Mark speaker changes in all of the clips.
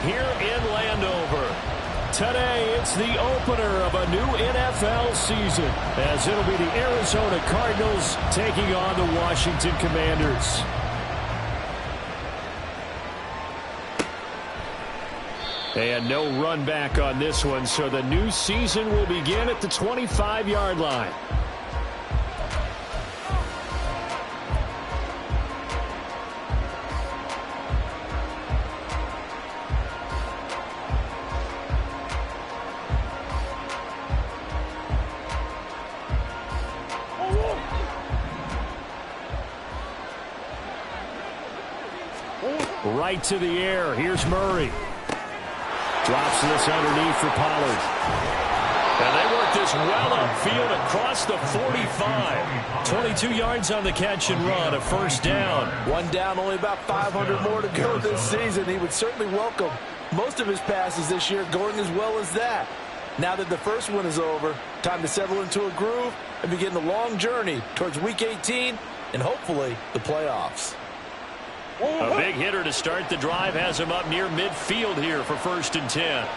Speaker 1: here in Landover. Today, it's the opener of a new NFL season, as it'll be the Arizona Cardinals taking on the Washington Commanders. And no run back on this one, so the new season will begin at the 25-yard line. Right to the air. Here's Murray. Drops this underneath for Pollard. And they work this well upfield across the 45. 22 yards on the catch and run, a first down.
Speaker 2: One down, only about 500 more to go this season. He would certainly welcome most of his passes this year going as well as that. Now that the first one is over, time to settle into a groove and begin the long journey towards Week 18 and hopefully the playoffs.
Speaker 1: A big hitter to start the drive has him up near midfield here for 1st and 10.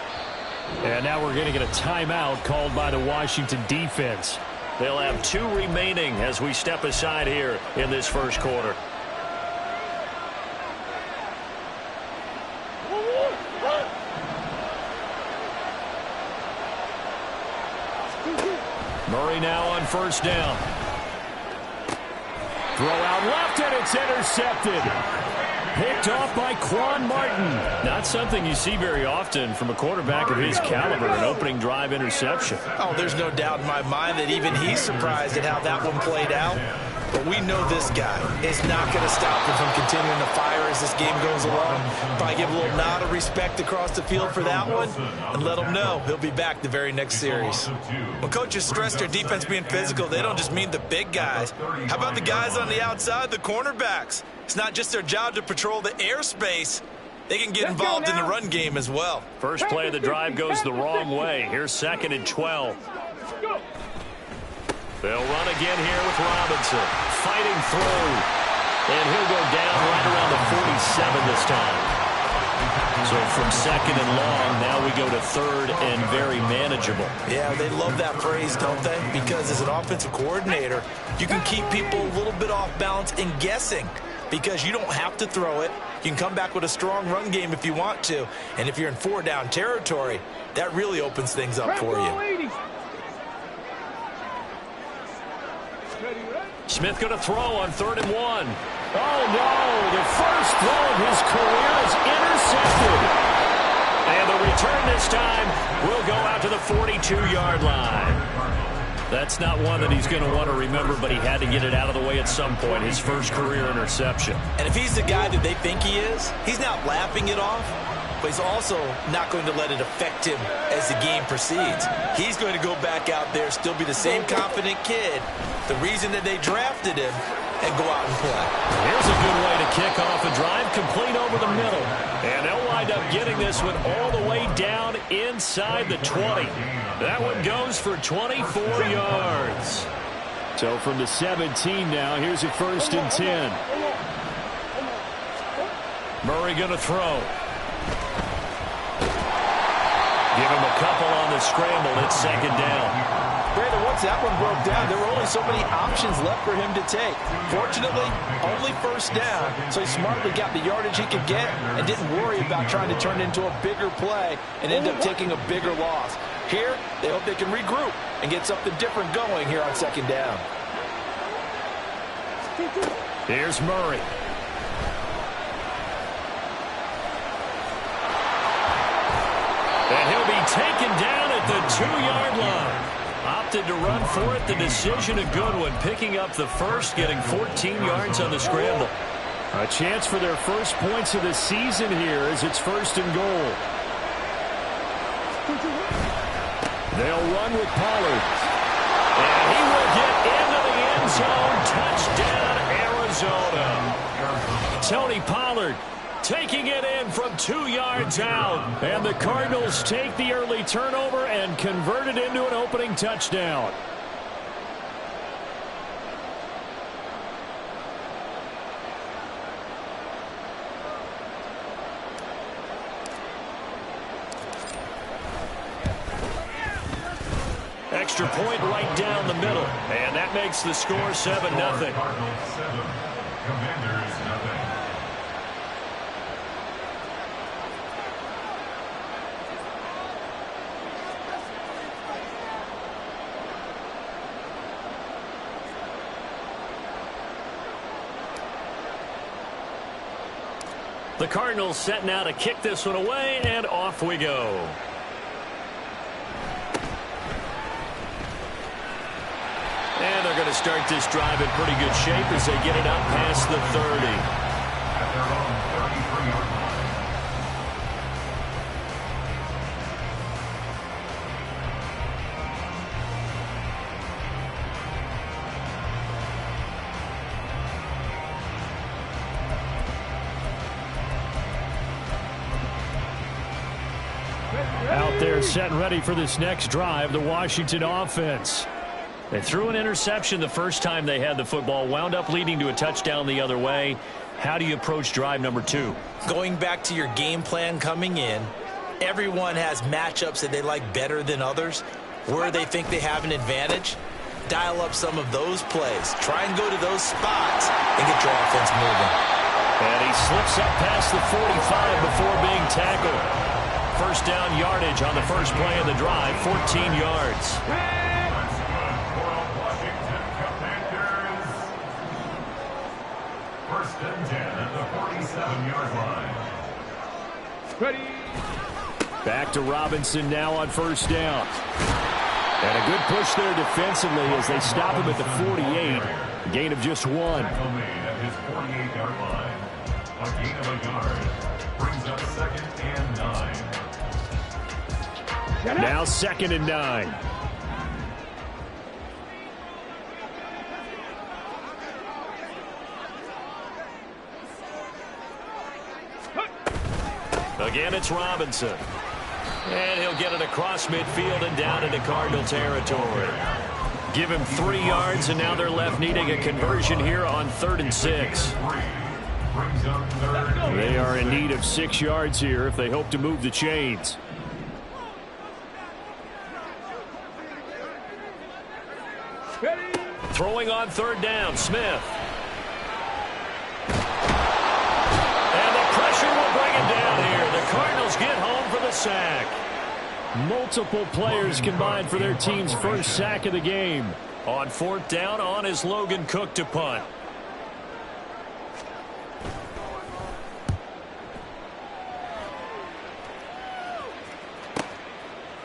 Speaker 1: And now we're going to get a timeout called by the Washington defense. They'll have 2 remaining as we step aside here in this first quarter. Murray now on 1st down. Throw out left, and it's intercepted. Picked off by Quan Martin. Not something you see very often from a quarterback of his caliber, an opening drive interception.
Speaker 2: Oh, there's no doubt in my mind that even he's surprised at how that one played out. But we know this guy is not going to stop him from continuing to fire as this game goes along. Probably give a little nod of respect across the field for that one and let him know he'll be back the very next series. When coaches stress their defense being physical, they don't just mean the big guys. How about the guys on the outside, the cornerbacks? It's not just their job to patrol the airspace. They can get involved in the run game as well.
Speaker 1: First play of the drive goes the wrong way. Here's 2nd and 12. They'll run again here with Robinson. Fighting through. And he'll go down right around the 47 this time. So from 2nd and long, now we go to 3rd and very manageable.
Speaker 2: Yeah, they love that phrase, don't they? Because as an offensive coordinator, you can keep people a little bit off balance and guessing. Because you don't have to throw it. You can come back with a strong run game if you want to. And if you're in 4-down territory, that really opens things up for you.
Speaker 1: Smith going to throw on 3rd and 1. Oh, no. The first throw of his career is intercepted. And the return this time will go out to the 42-yard line. That's not one that he's going to want to remember, but he had to get it out of the way at some point, his first career interception.
Speaker 2: And if he's the guy that they think he is, he's not laughing it off, but he's also not going to let it affect him as the game proceeds. He's going to go back out there, still be the same confident kid, the reason that they drafted him, and go out and play.
Speaker 1: Here's a good way to kick off a drive, complete over the middle. And they'll wind up getting this one all the way down inside the 20. That one goes for 24 yards. So from the 17 now, here's a 1st and 10. Murray going to throw. Give him a couple on the scramble. It's 2nd down.
Speaker 2: Brandon, once that one broke down, there were only so many options left for him to take. Fortunately, only 1st down, so he smartly got the yardage he could get and didn't worry about trying to turn it into a bigger play and end up taking a bigger loss. Here, they hope they can regroup and get something different going here on 2nd down.
Speaker 1: Here's Murray. And he'll be taken down at the 2-yard line. Opted to run for it. The decision a good one. Picking up the first, getting 14 yards on the scramble. A chance for their first points of the season here as it's 1st and goal. They'll run with Pollard. And he will get into the end zone. Touchdown, Arizona. Tony Pollard taking it in from 2 yards out. And the Cardinals take the early turnover and convert it into an opening touchdown. Extra point right down the middle. And that makes the score 7-0.
Speaker 3: Commanders nothing.
Speaker 1: The Cardinals setting out to kick this one away, and off we go. And they're going to start this drive in pretty good shape as they get it up past the 30.
Speaker 3: At their own 33-yard line.
Speaker 1: Out there set and ready for this next drive, the Washington offense. They threw an interception the first time they had the football, wound up leading to a touchdown the other way. How do you approach drive number 2?
Speaker 2: Going back to your game plan coming in, everyone has matchups that they like better than others. Where they think they have an advantage, dial up some of those plays. Try and go to those spots and get your offense moving.
Speaker 1: And he slips up past the 45 before being tackled. First down yardage on the first play of the drive, 14 yards.
Speaker 3: First and 10 at the 47-yard line.
Speaker 4: Ready.
Speaker 1: Back to Robinson now on first down. And a good push there defensively as they stop him at the 48. A gain of just 1.
Speaker 3: Tackle made at his 48-yard line. A gain of a yard. Brings up 2nd and 9.
Speaker 1: Now 2nd and 9. Again, it's Robinson. And he'll get it across midfield and down into Cardinal territory. Give him 3 yards, and now they're left needing a conversion here on 3rd and 6. They are in need of 6 yards here if they hope to move the chains. Throwing on 3rd down, Smith. And the pressure will bring him down here. The Cardinals get home for the sack. Multiple players combined for their team's first sack of the game. On 4th down, on is Logan Cook to punt.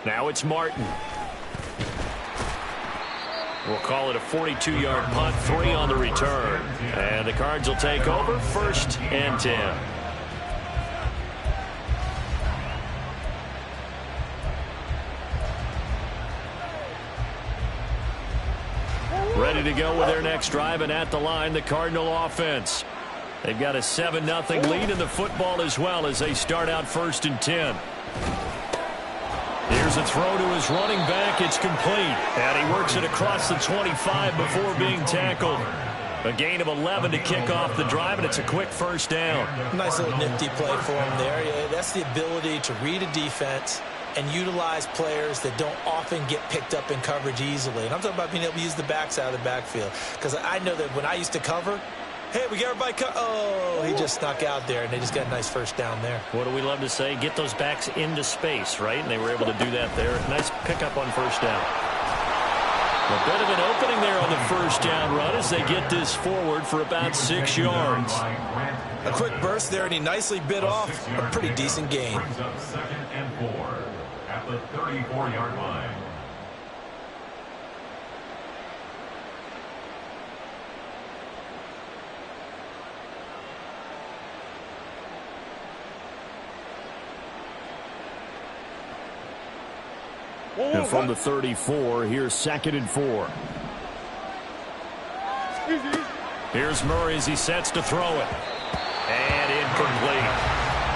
Speaker 1: Now it's Martin. We'll call it a 42-yard punt, 3 on the return. And the Cards will take over, 1st and 10. Ready to go with their next drive, and at the line, the Cardinal offense. They've got a 7-0 lead in the football as well as they start out 1st and 10. Here's a throw to his running back. It's complete. And he works it across the 25 before being tackled. A gain of 11 to kick off the drive, and it's a quick first down.
Speaker 2: Nice little nifty play for him there. Yeah, that's the ability to read a defense and utilize players that don't often get picked up in coverage easily. And I'm talking about being able to use the backs out of the backfield. Because I know that when I used to cover, hey, we got everybody oh, he just snuck out there, and they just got a nice first down there.
Speaker 1: What do we love to say? Get those backs into space, right? And they were able to do that there. Nice pickup on first down. A bit of an opening there on the first down run as they get this forward for about 6 yards.
Speaker 2: A quick burst there, and he nicely bit off a pretty decent gain.
Speaker 3: Brings up 2nd and 4 at the 34-yard line.
Speaker 1: And from the 34, here's 2nd and 4. Here's Murray as he sets to throw it. And incomplete.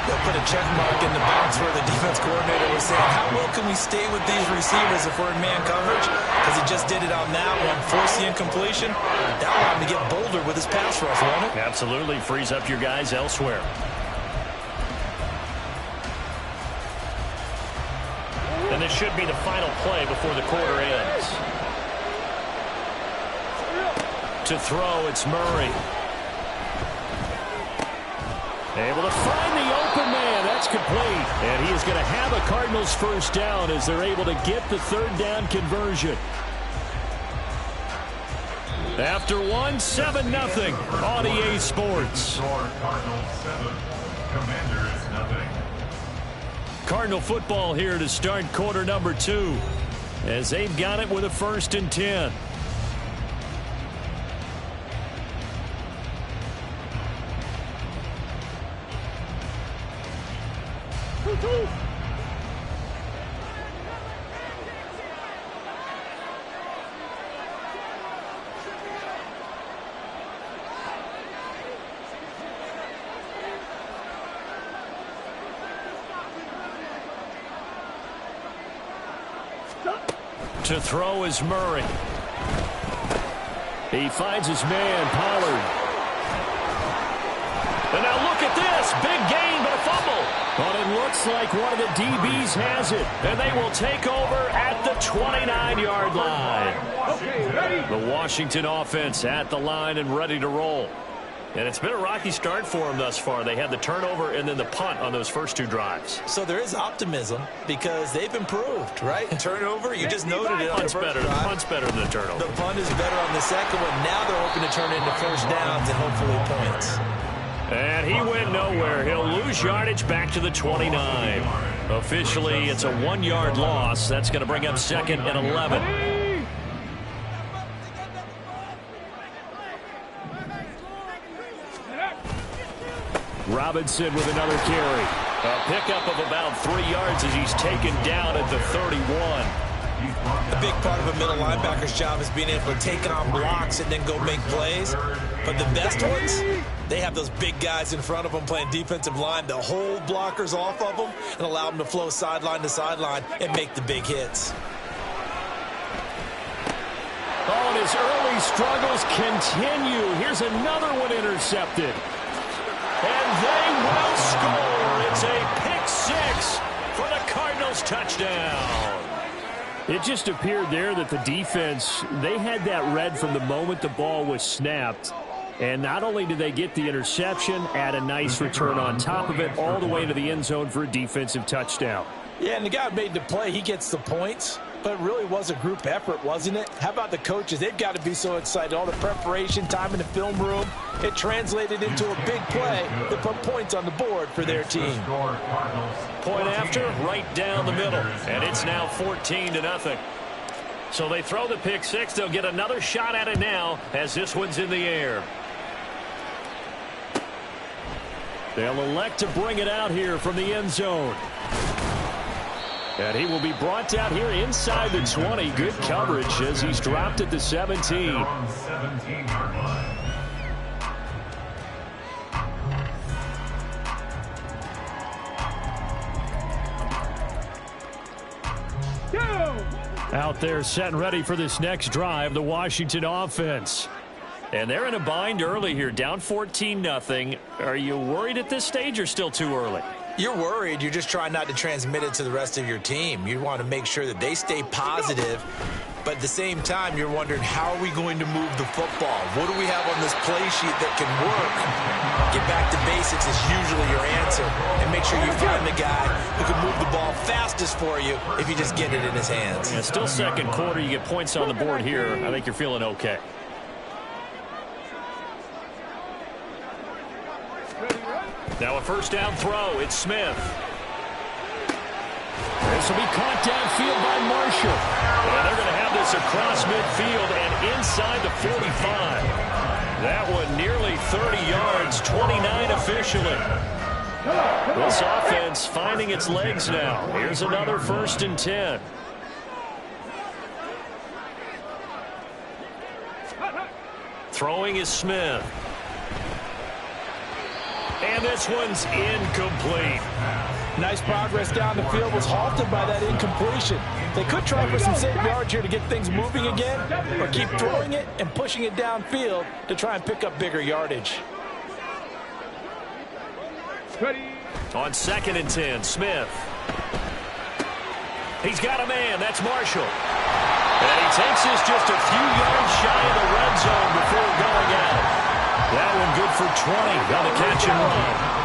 Speaker 2: They'll put a check mark in the box where the defense coordinator was saying, how well can we stay with these receivers if we're in man coverage? Because he just did it on that one, forced the incompletion. That allowed him to get bolder with his pass rush, won't it?
Speaker 1: Absolutely. Frees up your guys elsewhere. And the this should be the final play before the quarter ends. To throw, it's Murray. Able to find the open man. That's complete. And he is going to have a Cardinals first down as they're able to get the third down conversion. After 7-0 on EA Sports.
Speaker 3: Cardinals 7, Commanders nothing.
Speaker 1: Cardinal football here to start quarter number 2 as they've got it with a 1st and 10. To throw is Murray. He finds his man, Pollard. And now look at this. Big gain, but a fumble. But it looks like one of the DBs has it. And they will take over at the 29-yard line.
Speaker 4: Okay, ready?
Speaker 1: The Washington offense at the line and ready to roll. And it's been a rocky start for them thus far. They had the turnover and then the punt on those first 2 drives.
Speaker 2: So there is optimism because they've improved, right? Turnover, you just noted it on the
Speaker 1: Punt's
Speaker 2: first
Speaker 1: better.
Speaker 2: drive.
Speaker 1: The punt's better than the turnover.
Speaker 2: The punt is better on the second one. Now they're hoping to turn it into first downs and hopefully points.
Speaker 1: And he went nowhere. He'll lose yardage back to the 29. Officially, it's a 1-yard loss. That's going to bring up 2nd and 11. Robinson with another carry. A pickup of about 3 yards as he's taken down at the 31.
Speaker 2: A big part of a middle linebacker's job is being able to take on blocks and then go make plays. But the best ones, they have those big guys in front of them playing defensive line to hold blockers off of them and allow them to flow sideline to sideline and make the big hits.
Speaker 1: Oh, and his early struggles continue. Here's another one intercepted. And they will score. It's a pick 6 for the Cardinals touchdown. It just appeared there that the defense, they had that read from the moment the ball was snapped. And not only did they get the interception, add a nice return on top of it, all the way to the end zone for a defensive touchdown.
Speaker 2: Yeah, and the guy made the play. He gets the points. But it really was a group effort, wasn't it? How about the coaches? They've got to be so excited. All the preparation, time in the film room. It translated into a big play that put points on the board for their team.
Speaker 1: Point after, right down the middle. And it's now 14-0. So they throw the pick 6. They'll get another shot at it now as this one's in the air. They'll elect to bring it out here from the end zone. And he will be brought down here inside the 20. Good coverage as he's dropped at the 17.
Speaker 3: On 17-yard line.
Speaker 1: Out there set and ready for this next drive, the Washington offense. And they're in a bind early here, down 14-0. Are you worried at this stage or still too early?
Speaker 2: You're worried. You're just trying not to transmit it to the rest of your team. You want to make sure that they stay positive. But at the same time, you're wondering, how are we going to move the football? What do we have on this play sheet that can work? Get back to basics is usually your answer. And make sure you find the guy who can move the ball fastest for you if you just get it in his hands.
Speaker 1: Yeah, still second quarter. You get points on the board here. I think you're feeling okay. Now a first down throw. It's Smith. This will be caught downfield by Marshall. And they're going to have this across midfield and inside the 45. That one nearly 30 yards, 29 officially. This offense finding its legs now. Here's another 1st and 10. Throwing is Smith. And this one's incomplete.
Speaker 2: Nice progress down the field, was halted by that incompletion. They could try for some safe yards here to get things moving again, or keep throwing it and pushing it downfield to try and pick up bigger yardage.
Speaker 4: Ready.
Speaker 1: On 2nd and 10, Smith. He's got a man. That's Marshall. And he takes this just a few yards shy of the red zone before going out. That one good for 20 on the catch and run.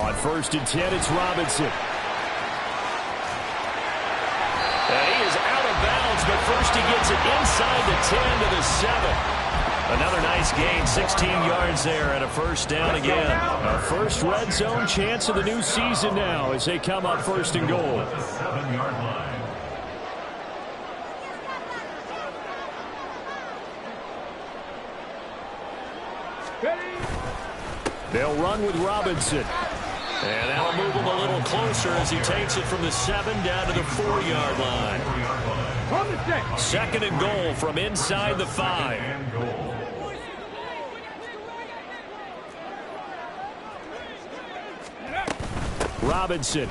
Speaker 1: On 1st and 10, it's Robinson. And he is out of bounds, but first he gets it inside the 10 to the 7. Another nice gain, 16 yards there, and a first down again. Our first red zone chance of the new season now as they come up 1st and goal.
Speaker 3: At the 7-yard line.
Speaker 1: They'll run with Robinson. And that'll move him a little closer as he takes it from the 7 down to the 4-yard line. 2nd and goal from inside the 5. Robinson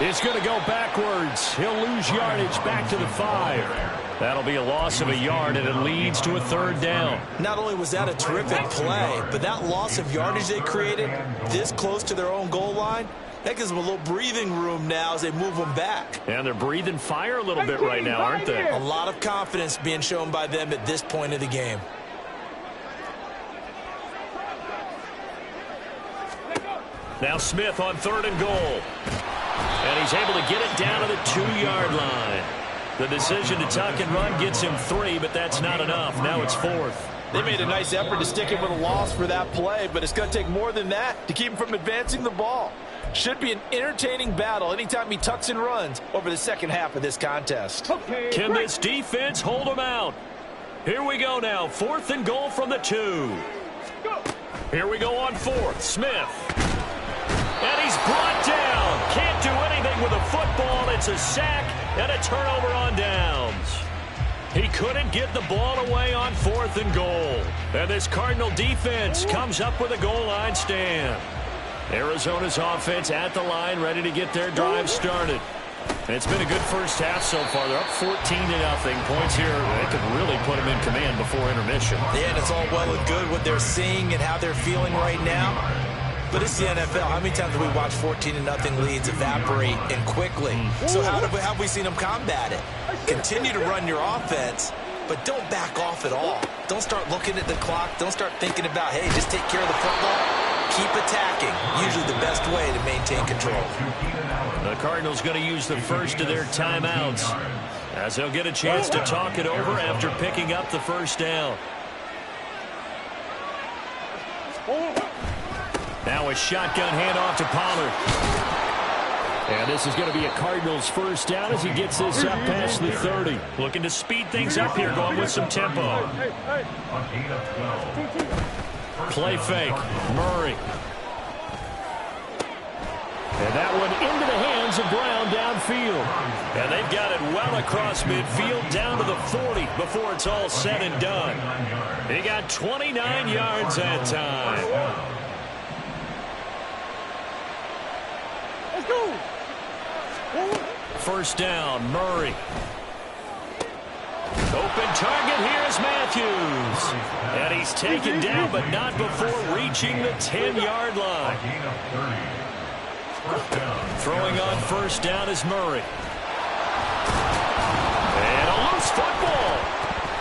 Speaker 1: is going to go backwards. He'll lose yardage back to the 5. That'll be a loss of a yard, and it leads to a 3rd down.
Speaker 2: Not only was that a terrific play, but that loss of yardage they created this close to their own goal line, that gives them a little breathing room now as they move them back.
Speaker 1: And they're breathing fire a little bit right now, aren't they?
Speaker 2: A lot of confidence being shown by them at this point of the game.
Speaker 1: Now Smith on 3rd and goal. And he's able to get it down to the 2-yard line. The decision to tuck and run gets him 3, but that's not enough. Now it's 4th.
Speaker 5: They made a nice effort to stick him with a loss for that play, but it's going to take more than that to keep him from advancing the ball. Should be an entertaining battle anytime he tucks and runs over the second half of this contest.
Speaker 1: Can this defense hold him out? Here we go now. 4th and goal from the 2. Here we go on 4th. Smith. And he's brought down. Can't do anything with a football. It's a sack and a turnover on downs. He couldn't get the ball away on 4th and goal. And this Cardinal defense comes up with a goal line stand. Arizona's offense at the line, ready to get their drive started. And it's been a good first half so far. They're up 14-0. Points here, they could really put them in command before intermission.
Speaker 2: Yeah, and it's all well and good what they're seeing and how they're feeling right now. But it's the NFL. How many times have we watched 14-0 leads evaporate and quickly? So how have we seen them combat it? Continue to run your offense, but don't back off at all. Don't start looking at the clock. Don't start thinking about, hey, just take care of the football. Keep attacking. Usually the best way to maintain control.
Speaker 1: The Cardinals going to use the first of their timeouts as they'll get a chance to talk it over after picking up the first down. Now a shotgun handoff to Pollard. And this is going to be a Cardinals first down as he gets this up past the 30. Looking to speed things up here, going with some tempo. Play fake. Murray. And that one into the hands of Brown downfield. And they've got it well across midfield down to the 40 before it's all said and done. He got 29 yards that time. First down, Murray. Open target, here's Matthews. And he's taken down, but not before reaching the 10-yard line. Throwing on first down is Murray. And a loose football.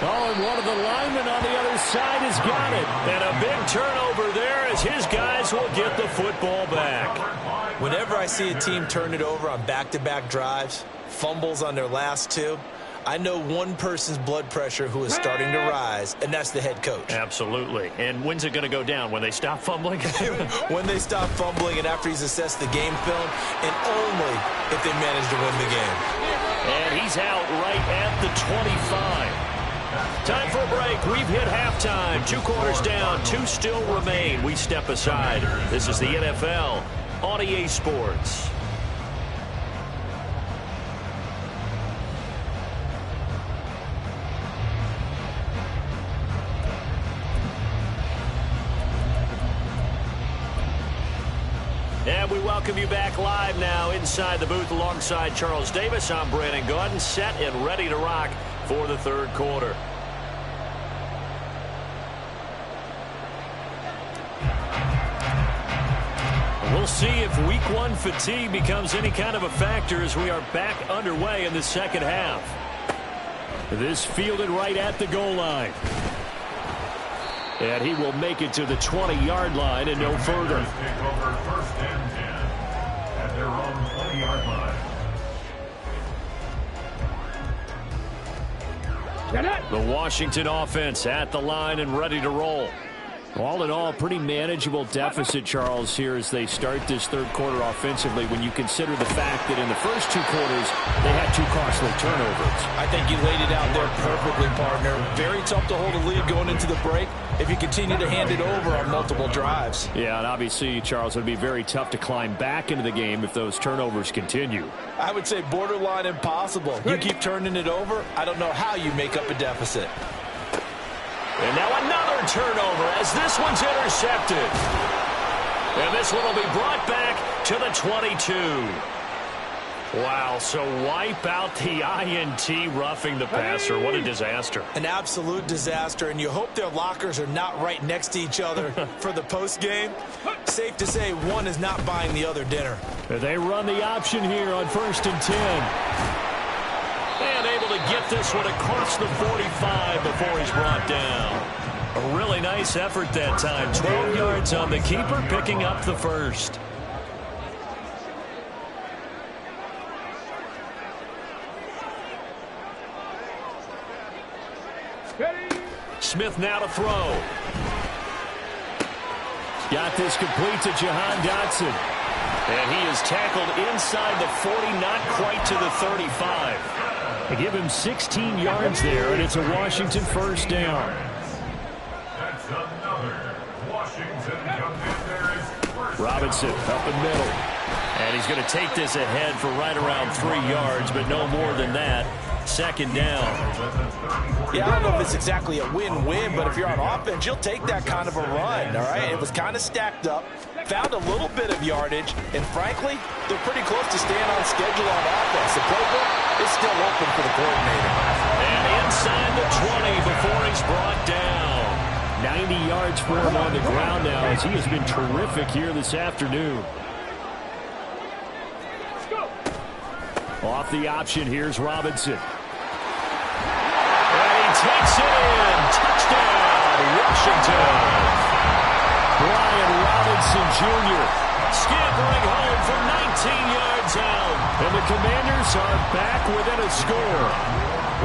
Speaker 1: Oh, and one of the linemen on the other side has got it. And a big turnover there as his guys will get the football back.
Speaker 2: Whenever I see a team turn it over on back-to-back drives, fumbles on their last 2, I know one person's blood pressure who is starting to rise, and that's the head coach.
Speaker 1: Absolutely. And when's it going to go down? When they stop fumbling?
Speaker 2: When they stop fumbling and after he's assessed the game film, and only if they manage to win the game.
Speaker 1: And he's out right at the 25. Time for a break. We've hit halftime. 2 quarters down, 2 still remain. We step aside. This is the NFL on EA Sports. And we welcome you back live now inside the booth alongside Charles Davis. I'm Brandon Gaudin, set and ready to rock for the third quarter. We'll see if week one fatigue becomes any kind of a factor as we are back underway in the second half. This fielded right at the goal line. And he will make it to the 20-yard line and no further.
Speaker 3: Take over first and 10 at their own 20-yard line.
Speaker 1: The Washington offense at the line and ready to roll. All in all, pretty manageable deficit, Charles, here as they start this third quarter offensively when you consider the fact that in the first two quarters, they had two costly turnovers.
Speaker 5: I think you laid it out there perfectly, partner. Very tough to hold a lead going into the break if you continue to hand it over on multiple drives.
Speaker 1: Yeah, and obviously, Charles, it would be very tough to climb back into the game if those turnovers continue.
Speaker 5: I would say borderline impossible. You keep turning it over, I don't know how you make up a deficit.
Speaker 1: And now another turnover as this one's intercepted. And this one will be brought back to the 22. Wow, so wipe out the INT roughing the passer. What a disaster.
Speaker 5: An absolute disaster, and you hope their lockers are not right next to each other for the postgame. Safe to say one is not buying the other dinner.
Speaker 1: They run the option here on 1st and 10. And able to get this one across the 45 before he's brought down. A really nice effort that time. 12 yards on the keeper, picking up the first. Smith now to throw. Got this complete to Jahan Dotson. And he is tackled inside the 40, not quite to the 35. They give him 16 yards there, and it's a Washington first down.
Speaker 3: That's another Washington Commanders.
Speaker 1: Robinson up the middle. And he's going to take this ahead for right around 3 yards, but no more than that. Second down.
Speaker 5: Yeah, I don't know if it's exactly a win-win, but if you're on offense, you'll take that kind of a run, all right? It was kind of stacked up, found a little bit of yardage, and frankly, they're pretty close to staying on schedule on offense. The playbook is still open for the coordinator.
Speaker 1: And inside the 20 before he's brought down. 90 yards for him on the ground now as he has been terrific here this afternoon. Off the option, here's Robinson. And he takes it in. Touchdown, Washington. Brian Robinson Jr. scampering home from 19 yards out. And the Commanders are back within a score.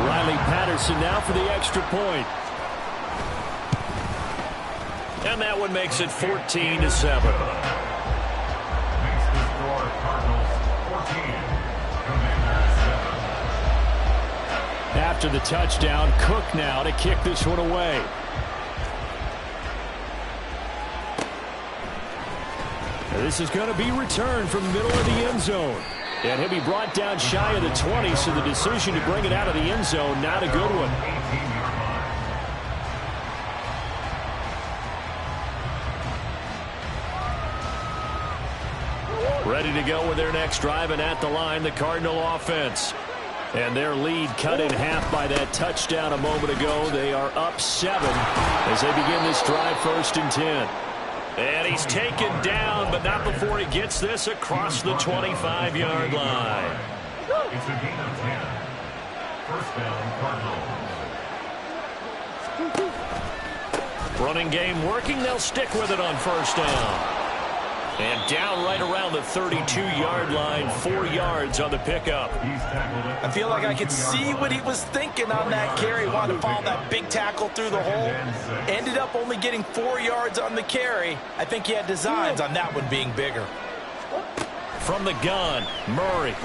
Speaker 1: Riley Patterson now for the extra point. And that one makes it 14-7.
Speaker 3: Makes the score Cardinals 14.
Speaker 1: After the touchdown, Cook now to kick this one away. Now this is going to be returned from the middle of the end zone. And he'll be brought down shy of the 20, so the decision to bring it out of the end zone, not a good one. Ready to go with their next drive, and at the line, the Cardinal offense. And their lead cut in half by that touchdown a moment ago. They are up 7 as they begin this drive 1st and 10. And he's taken down, but not before he gets this across the 25-yard line.
Speaker 3: It's a gain of 10. First down, Cardinals.
Speaker 1: Running game working. They'll stick with it on 1st down. And down right around the 32-yard line, 4 yards on the pickup.
Speaker 5: I feel like I could see what he was thinking on that carry. Wanted to follow that big tackle through the hole. Ended up only getting 4 yards on the carry. I think he had designs on that one being bigger.
Speaker 1: From the gun, Murray.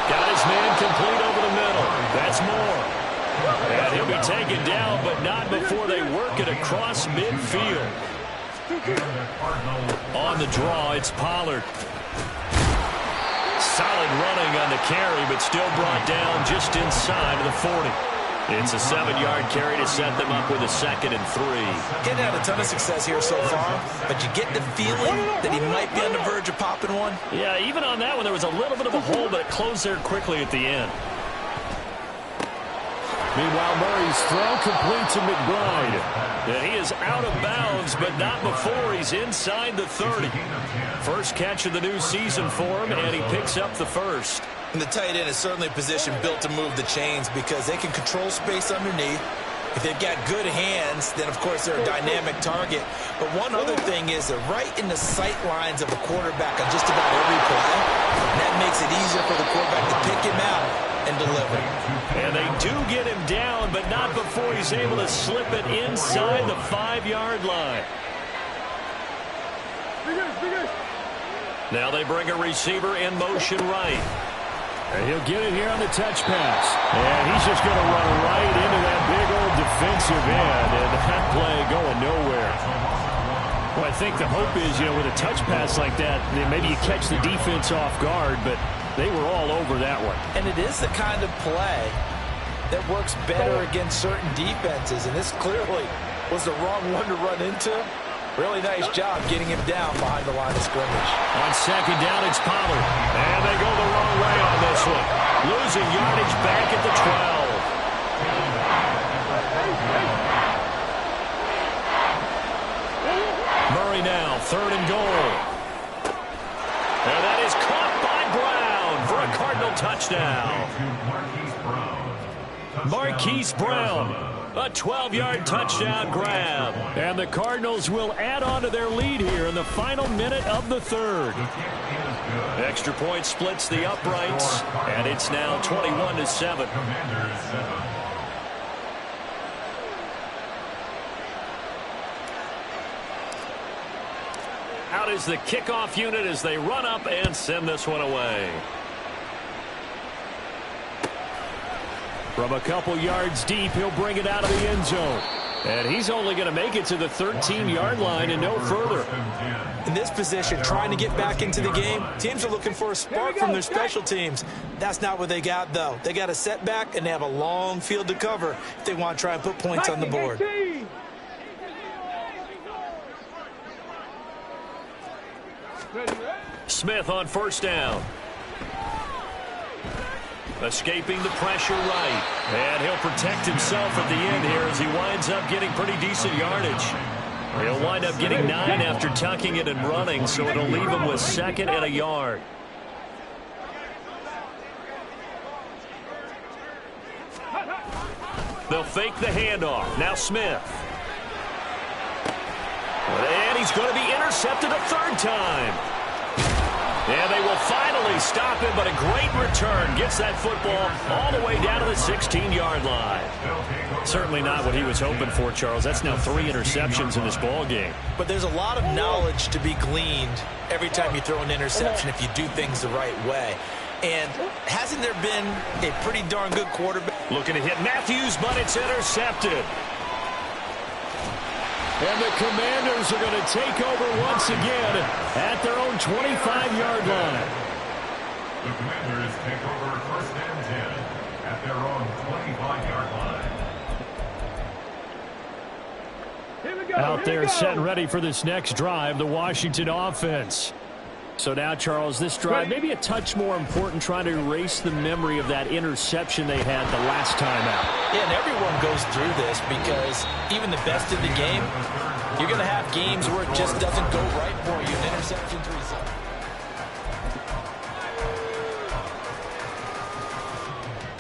Speaker 1: Got his man complete over the middle. That's Moore. And he'll be taken down, but not before they work it across midfield. On the draw, it's Pollard. Solid running on the carry, but still brought down just inside of the 40. It's a 7-yard carry to set them up with a 2nd and 3.
Speaker 5: Getting had a ton of success here so far, but you get the feeling that he might be on the verge of popping one.
Speaker 1: Yeah, even on that one, there was a little bit of a hole, but it closed there quickly at the end. Meanwhile, Murray's throw complete to McBride. And he is out of bounds, but not before he's inside the 30. First catch of the new season for him, and he picks up the first.
Speaker 2: And the tight end is certainly a position built to move the chains because they can control space underneath. If they've got good hands, then, of course, they're a dynamic target. But one other thing is they're right in the sight lines of a quarterback on just about every play. And that makes it easier for the quarterback to pick him out and deliver.
Speaker 1: And they do get him down, but not before he's able to slip it inside the 5-yard line. Now they bring a receiver in motion right. And he'll get it here on the touch pass. And he's just going to run right into that big old defensive end. And that play going nowhere. Well, I think the hope is, with a touch pass like that, maybe you catch the defense off guard, but they were all over that one.
Speaker 2: And it is the kind of play that works better against certain defenses. And this clearly was the wrong one to run into. Really nice job getting him down behind the line of scrimmage.
Speaker 1: On second down, it's Pollard. And they go the wrong way on this one. Losing yardage back at the 12. Murray now, 3rd and goal. And that is caught by Brown for a Cardinal touchdown. Marquise Brown. A 12-yard touchdown grab. And the Cardinals will add on to their lead here in the final minute of the 3rd. Extra point splits the uprights, and it's now 21-7. Out is the kickoff unit as they run up and send this one away. From a couple yards deep, he'll bring it out of the end zone. And he's only going to make it to the 13-yard line and no further.
Speaker 2: In this position, trying to get back into the game, teams are looking for a spark from their special teams. That's not what they got, though. They got a setback, and they have a long field to cover if they want to try and put points on the board.
Speaker 1: Smith on first down. Escaping the pressure right. And he'll protect himself at the end here as he winds up getting pretty decent yardage. He'll wind up getting 9 after tucking it and running, so it'll leave him with 2nd and a yard. They'll fake the handoff. Now Smith. And he's going to be intercepted a 3rd time. And they will finally stop him, but a great return. Gets that football all the way down to the 16-yard line. Certainly not what he was hoping for, Charles. That's now 3 interceptions in this ball game.
Speaker 2: But there's a lot of knowledge to be gleaned every time you throw an interception if you do things the right way. And hasn't there been a pretty darn good quarterback?
Speaker 1: Looking to hit Matthews, but it's intercepted. And the Commanders are going to take over once again at their own 25-yard line.
Speaker 3: The Commanders take over 1st and 10 at their own 25-yard line.
Speaker 1: Out there set and ready for this next drive, the Washington offense. So now, Charles, this drive maybe a touch more important, trying to erase the memory of that interception they had the last time out.
Speaker 2: Yeah, and everyone goes through this because even the best in the game, you're going to have games where it just doesn't go right for you. An interception's result.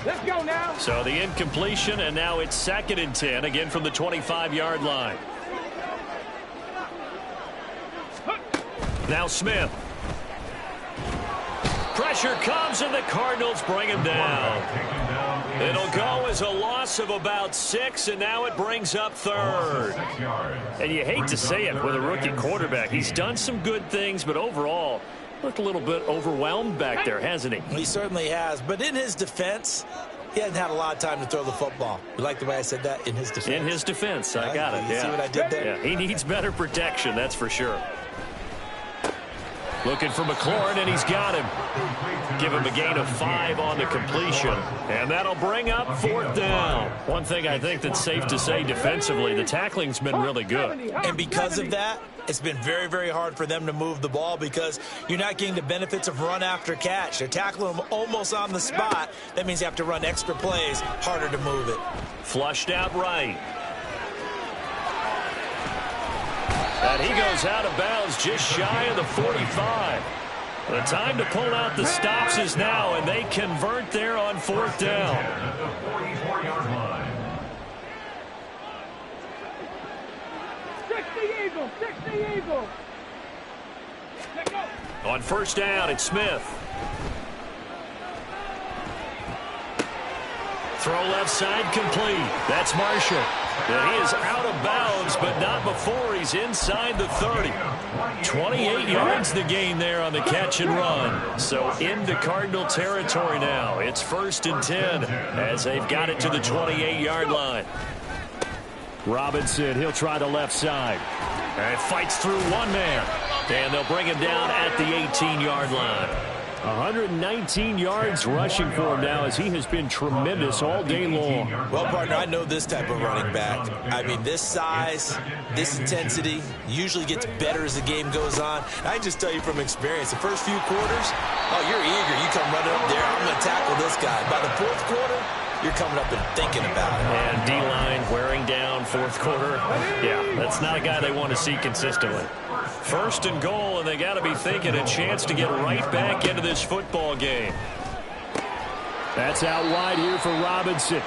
Speaker 4: Let's go now.
Speaker 1: So the incompletion, and now it's 2nd and 10, again from the 25-yard line. Now Smith. Pressure comes, and the Cardinals bring him down. It'll go as a loss of about 6, and now it brings up 3rd. And you hate to say it with a rookie quarterback. He's done some good things, but overall, looked a little bit overwhelmed back there, hasn't he?
Speaker 2: He certainly has. But in his defense, he hasn't had a lot of time to throw the football. You like the way I said that? In his defense.
Speaker 1: In his defense. I got it.
Speaker 2: You see what I did there?
Speaker 1: Yeah, he needs better protection, that's for sure. Looking for McLaurin, and he's got him. Give him a gain of 5 on the completion. And that'll bring up 4th down. One thing I think that's safe to say defensively, the tackling's been really good.
Speaker 2: And because of that, it's been very, very hard for them to move the ball because you're not getting the benefits of run after catch. They're tackling them almost on the spot. That means you have to run extra plays, harder to move it.
Speaker 1: Flushed out right. And he goes out of bounds just shy of the 45. The time to pull out the stops is now, and they convert there on 4th down.
Speaker 3: At the 44-yard line.
Speaker 4: Stick the eagle! Stick the eagle! Let go!
Speaker 1: On 1st down, it's Smith. Throw left side complete. That's Marshall. And he is out of bounds, but not before he's inside the 30. 28 yards the gain there on the catch and run. So into Cardinal territory now. It's 1st and 10 as they've got it to the 28-yard line. Robinson, he'll try the left side. And fights through one man. And they'll bring him down at the 18-yard line. 119 yards rushing for him now as he has been tremendous all day long.
Speaker 2: Well, partner, I know this type of running back. I mean, this size, this intensity usually gets better as the game goes on. I just tell you from experience, the first few quarters, oh, you're eager. You come running up there, I'm going to tackle this guy. By the 4th quarter, you're coming up and thinking about it.
Speaker 1: And D-line wearing down 4th quarter. Yeah, that's not a guy they want to see consistently. 1st and goal, and they got to be thinking a chance to get right back into this football game. That's out wide here for Robinson.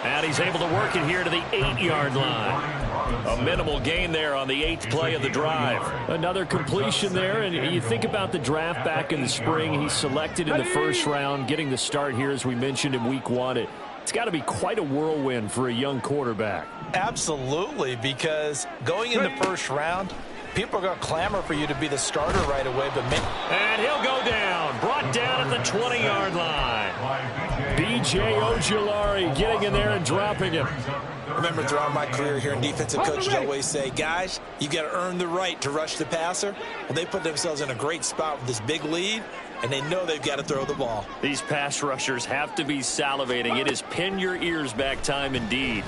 Speaker 1: And he's able to work it here to the 8-yard line. A minimal gain there on the 8th play of the drive. Another completion there, and you think about the draft back in the spring. He's selected in the 1st round, getting the start here, as we mentioned, in week 1. It's got to be quite a whirlwind for a young quarterback.
Speaker 2: Absolutely, because going in the 1st round, people are going to clamor for you to be the starter right away.
Speaker 1: And he'll go down, brought down at the 20-yard line. B.J. Ojulari getting in there and dropping him.
Speaker 2: Remember, throughout my career here in defensive coaches always say, guys, you got to earn the right to rush the passer. Well, they put themselves in a great spot with this big lead, and they know they've got to throw the ball.
Speaker 1: These pass rushers have to be salivating. It is pin your ears back time indeed.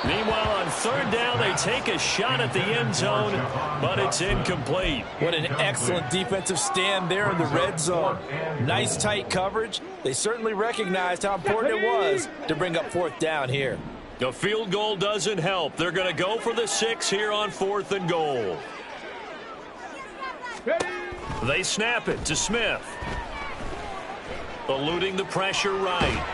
Speaker 1: Meanwhile, on 3rd down, they take a shot at the end zone, but it's incomplete.
Speaker 2: What an excellent defensive stand there in the red zone. Nice tight coverage. They certainly recognized how important it was to bring up 4th down here.
Speaker 1: The field goal doesn't help. They're going to go for the 6 here on 4th and goal. They snap it to Smith. Eluding the pressure right.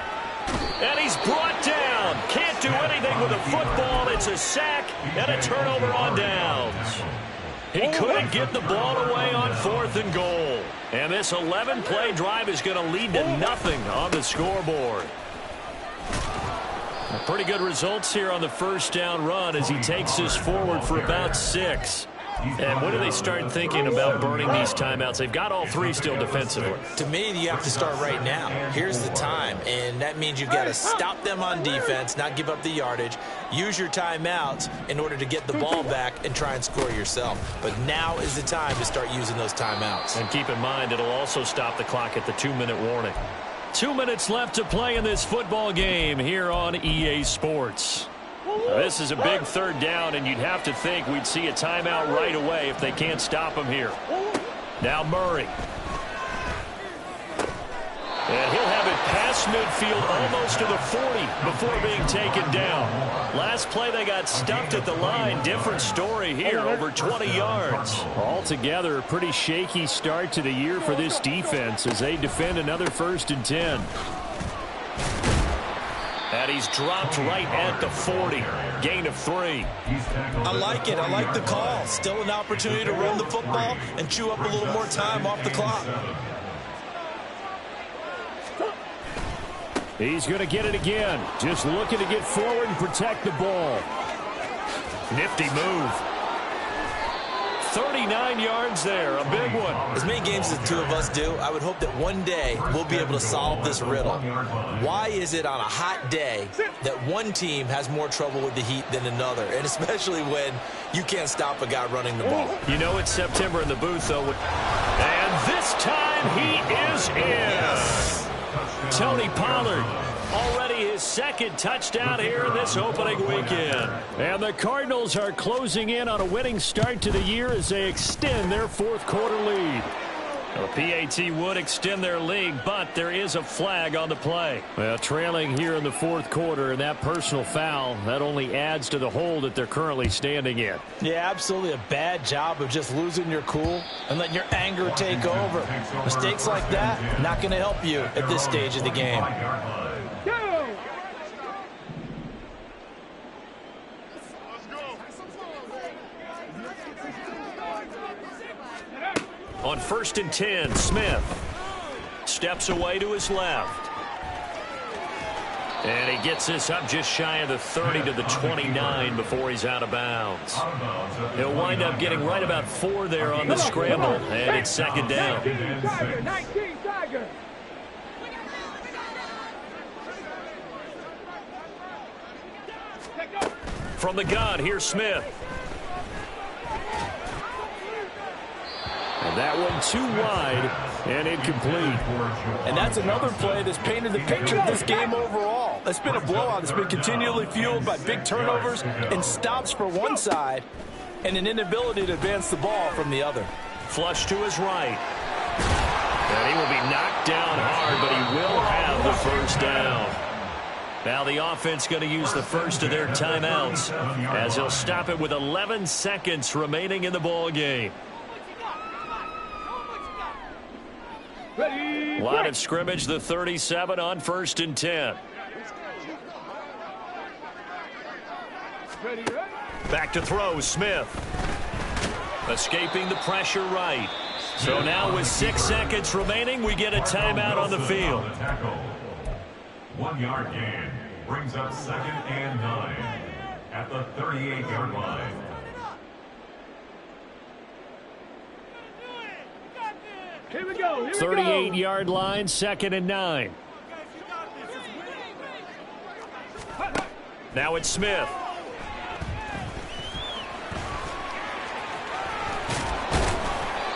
Speaker 1: And he's brought down. Can't do anything with the football. It's a sack and a turnover on downs. He couldn't get the ball away on 4th and goal. And this 11-play drive is going to lead to nothing on the scoreboard. Pretty good results here on the 1st down run as he takes this forward for about 6. And when do they start thinking about burning these timeouts? They've got all 3 still defensively.
Speaker 2: To me, you have to start right now. Here's the time, and that means you've got to stop them on defense, not give up the yardage, use your timeouts in order to get the ball back and try and score yourself. But now is the time to start using those timeouts.
Speaker 1: And keep in mind, it'll also stop the clock at the 2-minute warning. 2 minutes left to play in this football game here on EA Sports. This is a big 3rd down, and you'd have to think we'd see a timeout right away if they can't stop him here. Now Murray. And he'll have it past midfield almost to the 40 before being taken down. Last play they got stuffed at the line. Different story here, over 20 yards. Altogether, a pretty shaky start to the year for this defense as they defend another 1st and 10. And he's dropped right at the 40. Gain of 3.
Speaker 2: I like it. I like the call. Still an opportunity to run the football and chew up a little more time off the clock.
Speaker 1: He's going to get it again. Just looking to get forward and protect the ball. Nifty move. 39 yards there, a big one.
Speaker 2: As many games as the two of us do, I would hope that one day we'll be able to solve this riddle. Why is it on a hot day that one team has more trouble with the heat than another, and especially when you can't stop a guy running the ball?
Speaker 1: You know it's September in the booth, though. And this time he is in. Yes. Tony Pollard Already his second touchdown here in this opening weekend. And the Cardinals are closing in on a winning start to the year as they extend their fourth quarter lead. The PAT would extend their lead, but there is a flag on the play. Well, trailing here in the fourth quarter, and that personal foul, that only adds to the hole that they're currently standing in.
Speaker 5: Yeah, absolutely a bad job of just losing your cool and letting your anger take over. Mistakes like that, not going to help you at this stage of the game.
Speaker 1: On 1st and 10, Smith steps away to his left. And he gets this up just shy of the 30 to the 29 before he's out of bounds. He'll wind up getting right about 4 there on the scramble, and it's second down.
Speaker 4: 19 Tiger.
Speaker 1: From the gun, here's Smith. And that one too wide and incomplete.
Speaker 5: And that's another play that's painted the picture of this game overall. It's been a blowout. It's been continually fueled by big turnovers and stops for one side and an inability to advance the ball from the other.
Speaker 1: Flush to his right. And he will be knocked down hard, but he will have the first down. Now the offense going to use the first of their timeouts as he'll stop it with 11 seconds remaining in the ball game. Line of scrimmage, the 37 on 1st and 10. Back to throw, Smith. Escaping the pressure right. So now with 6 seconds remaining, we get a timeout on the field.
Speaker 3: 1 yard gain brings up 2nd and 9 at the 38-yard line.
Speaker 4: Here we go.
Speaker 1: 38-yard line, 2nd and 9. Now it's Smith.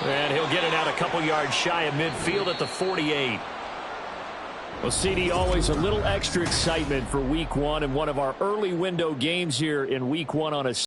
Speaker 1: And he'll get it out a couple yards shy of midfield at the 48. Well, CD, always a little extra excitement for week 1 and one of our early window games here in week 1 on a